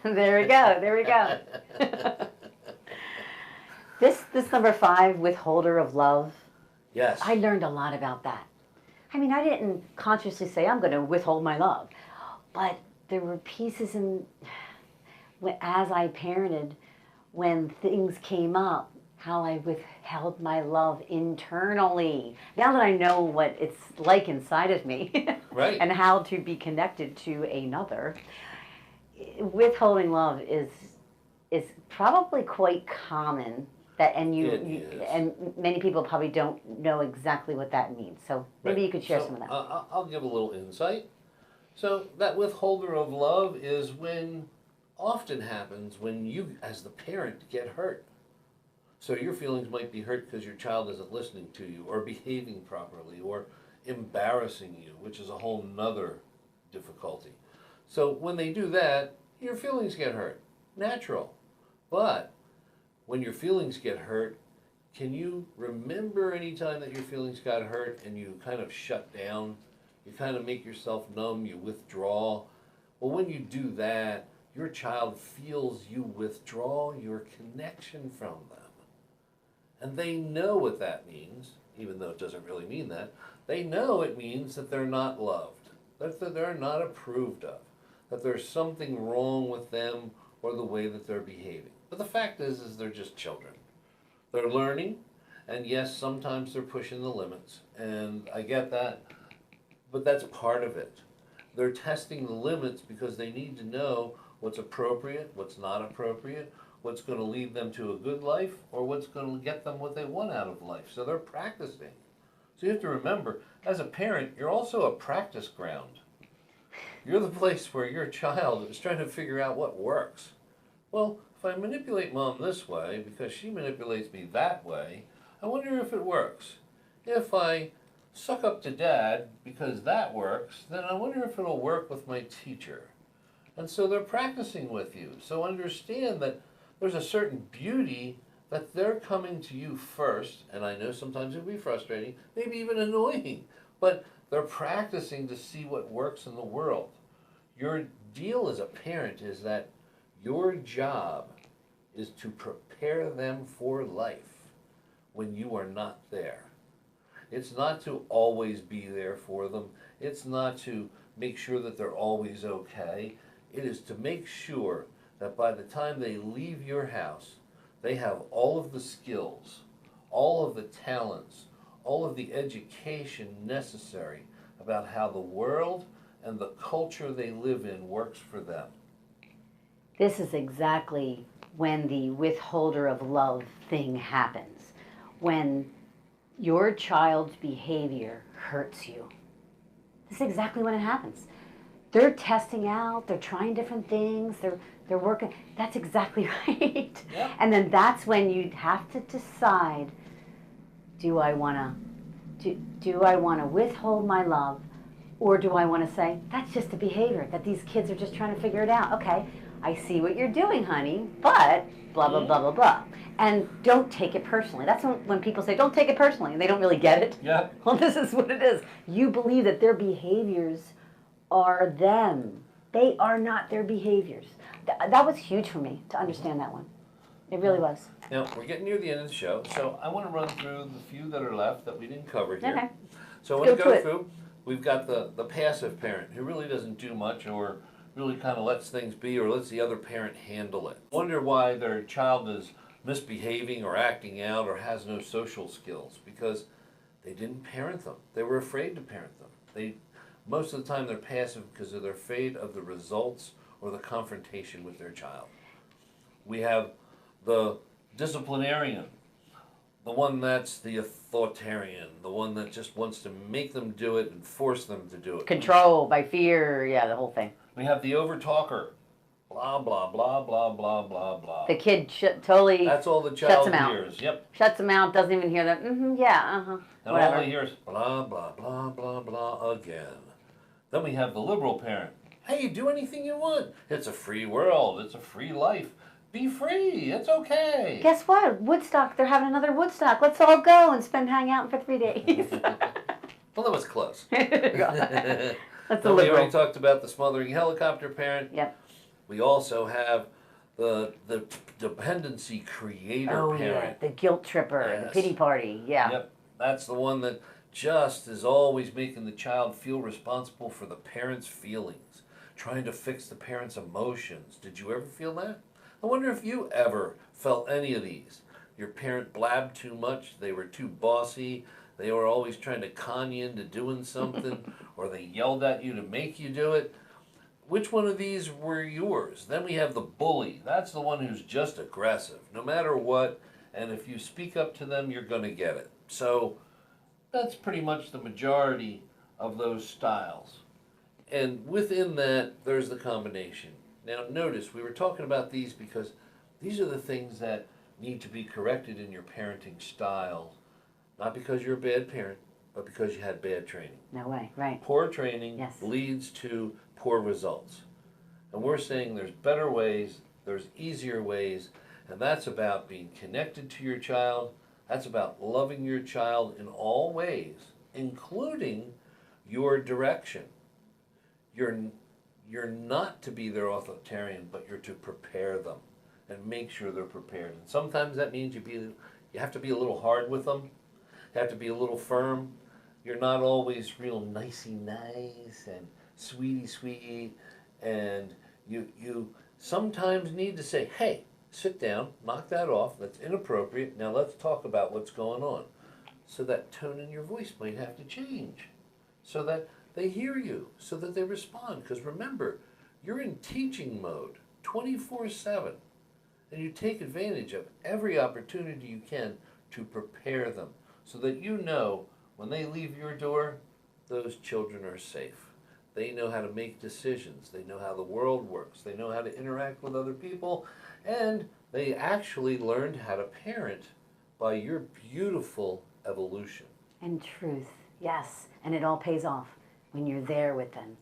There we go. There we go. This number 5, withholder of love. Yes. I learned a lot about that. I mean, I didn't consciously say I'm going to withhold my love, but there were pieces in as I parented, when things came up, how I withheld my love internally. Now that I know what it's like inside of me, Right. and how to be connected to another, withholding love is probably quite common. That and and many people probably don't know exactly what that means. So maybe you could share some of that. I'll give a little insight. So that withholder of love is when often happens when you, as the parent, get hurt. So your feelings might be hurt because your child isn't listening to you or behaving properly or embarrassing you, which is a whole nother difficulty. So when they do that, your feelings get hurt. Natural. But when your feelings get hurt, can you remember any time that your feelings got hurt and you kind of shut down? You kind of make yourself numb, you withdraw. Well, when you do that, your child feels you withdraw your connection from them. And they know what that means, even though it doesn't really mean that. They know it means that they're not loved, that they're not approved of, that there's something wrong with them or the way that they're behaving. But the fact is they're just children. They're learning, and yes, sometimes they're pushing the limits, and I get that, but that's part of it. They're testing the limits because they need to know what's appropriate, what's not appropriate, what's going to lead them to a good life, or what's going to get them what they want out of life. So they're practicing. So you have to remember, as a parent, you're also a practice ground. You're the place where your child is trying to figure out what works. Well, if I manipulate mom this way because she manipulates me that way, I wonder if it works. If I suck up to dad because that works, then I wonder if it'll work with my teacher. And so they're practicing with you. So understand that there's a certain beauty that they're coming to you first, and I know sometimes it'll be frustrating, maybe even annoying, but they're practicing to see what works in the world. Your deal as a parent is that your job is to prepare them for life when you are not there. It's not to always be there for them. It's not to make sure that they're always okay. It is to make sure that by the time they leave your house, they have all of the skills, all of the talents, all of the education necessary about how the world and the culture they live in works for them. This is exactly when the withholder of love thing happens. When your child's behavior hurts you. This is exactly when it happens. They're testing out, they're trying different things, they're working. That's exactly right. Yep. And then that's when you have to decide, do I want to withhold my love, or do I want to say, that's just a behavior, that these kids are just trying to figure it out. Okay, I see what you're doing, honey, but blah, blah, blah, blah, blah. And don't take it personally. That's when people say, don't take it personally, and they don't really get it. Yeah. Well, this is what it is. You believe that their behaviors are them. They are not their behaviors. That was huge for me to understand that one. It really was. Now, we're getting near the end of the show, so I want to run through the few that are left that we didn't cover here. Okay. So I want to go through. We've got the passive parent who really doesn't do much or really kind of lets things be or lets the other parent handle it. Wonder why their child is misbehaving or acting out or has no social skills, because they didn't parent them. They were afraid to parent them. Most of the time they're passive because they're afraid of the results or the confrontation with their child. We have the disciplinarian, the one that's the authoritarian, the one that just wants to make them do it and force them to do it. Control by fear, yeah, the whole thing. We have the overtalker, blah, blah, blah, blah, blah, blah, blah. The kid totally That's all the child hears. Yep. Shuts them out, doesn't even hear them. Yeah, And whatever. all he hears, blah, blah, blah, blah, blah, again. Then we have the liberal parent. Hey, you do anything you want. It's a free world. It's a free life. Be free. It's okay. Guess what? Woodstock, they're having another Woodstock. Let's all go and hang out for 3 days. Well, that was close. That's the We liberal. already talked about the smothering helicopter parent. Yep. We also have the dependency creator Oh, yeah, parent. the guilt tripper, the Yes. pity party, yeah. Yep, that's the one that just is always making the child feel responsible for the parent's feelings, trying to fix the parent's emotions. Did you ever feel that? I wonder if you ever felt any of these. Your parent blabbed too much, they were too bossy, they were always trying to con you into doing something, or they yelled at you to make you do it. Which one of these were yours? Then we have the bully. That's the one who's just aggressive, no matter what, and if you speak up to them, you're going to get it. So that's pretty much the majority of those styles. And within that, there's the combination. Now, notice we were talking about these because these are the things that need to be corrected in your parenting style, not because you're a bad parent, but because you had bad training. No way, right. Poor training Yes. leads to poor results. And we're saying there's better ways, there's easier ways, and that's about being connected to your child. That's about loving your child in all ways, including your direction. You're, you're not to be their authoritarian, but you're to prepare them and make sure they're prepared. And sometimes that means you have to be a little hard with them. You have to be a little firm. You're not always real nicey nice and sweetie sweet, and you sometimes need to say, hey, sit down, knock that off, that's inappropriate, now let's talk about what's going on. So that tone in your voice might have to change, so that they hear you, so that they respond. Because remember, you're in teaching mode 24/7, and you take advantage of every opportunity you can to prepare them, so that you know when they leave your door, those children are safe. They know how to make decisions. They know how the world works. They know how to interact with other people. And they actually learned how to parent by your beautiful evolution. And truth, yes. And it all pays off when you're there with them.